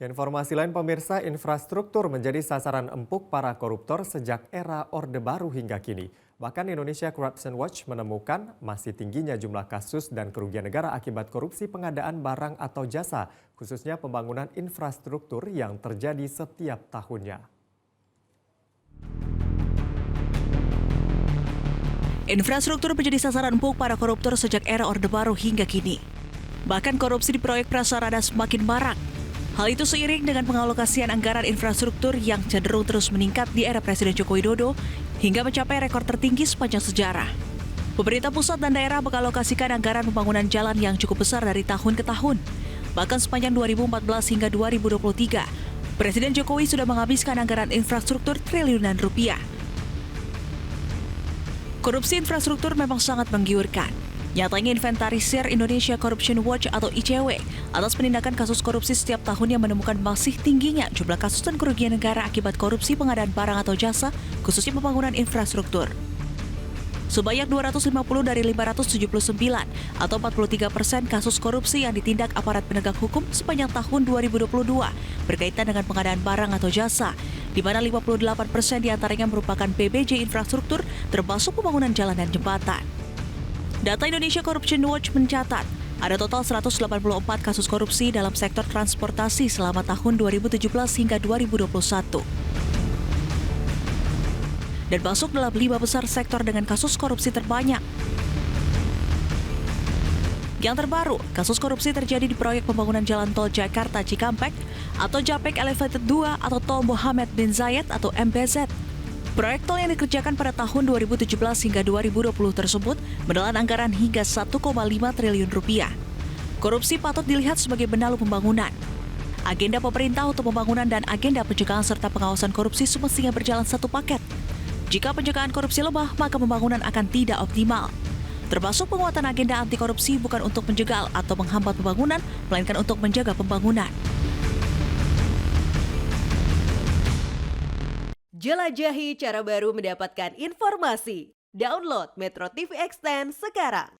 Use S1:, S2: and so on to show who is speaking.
S1: Informasi lain pemirsa, infrastruktur menjadi sasaran empuk para koruptor sejak era Orde Baru hingga kini. Bahkan Indonesia Corruption Watch menemukan masih tingginya jumlah kasus dan kerugian negara akibat korupsi pengadaan barang atau jasa, khususnya pembangunan infrastruktur yang terjadi setiap tahunnya.
S2: Infrastruktur menjadi sasaran empuk para koruptor sejak era Orde Baru hingga kini. Bahkan korupsi di proyek prasarana semakin marak. Hal itu seiring dengan pengalokasian anggaran infrastruktur yang cenderung terus meningkat di era Presiden Joko Widodo hingga mencapai rekor tertinggi sepanjang sejarah. Pemerintah pusat dan daerah mengalokasikan anggaran pembangunan jalan yang cukup besar dari tahun ke tahun. Bahkan sepanjang 2014 hingga 2023, Presiden Jokowi sudah menghabiskan anggaran infrastruktur triliunan rupiah. Korupsi infrastruktur memang sangat menggiurkan. Nyatanya inventarisir Indonesia Corruption Watch atau ICW atas penindakan kasus korupsi setiap tahunnya menemukan masih tingginya jumlah kasus dan kerugian negara akibat korupsi pengadaan barang atau jasa, khususnya pembangunan infrastruktur. Sebanyak 250 dari 579 atau 43% kasus korupsi yang ditindak aparat penegak hukum sepanjang tahun 2022 berkaitan dengan pengadaan barang atau jasa, di mana 58% diantaranya merupakan PBJ infrastruktur termasuk pembangunan jalan dan jembatan. Data Indonesia Corruption Watch mencatat, ada total 184 kasus korupsi dalam sektor transportasi selama tahun 2017 hingga 2021. Dan masuk dalam 5 besar sektor dengan kasus korupsi terbanyak. Yang terbaru, kasus korupsi terjadi di proyek pembangunan jalan tol Jakarta Cikampek atau JAPEK Elevated 2 atau tol Mohammed bin Zayed atau MBZ. Proyek tol yang dikerjakan pada tahun 2017 hingga 2020 tersebut menelan anggaran hingga 1,5 triliun rupiah. Korupsi patut dilihat sebagai benalu pembangunan. Agenda pemerintah untuk pembangunan dan agenda pencegahan serta pengawasan korupsi semestinya berjalan satu paket. Jika pencegahan korupsi lemah, maka pembangunan akan tidak optimal. Termasuk penguatan agenda anti korupsi bukan untuk menjegal atau menghambat pembangunan, melainkan untuk menjaga pembangunan.
S3: Jelajahi cara baru mendapatkan informasi. Download Metro TV Extend sekarang.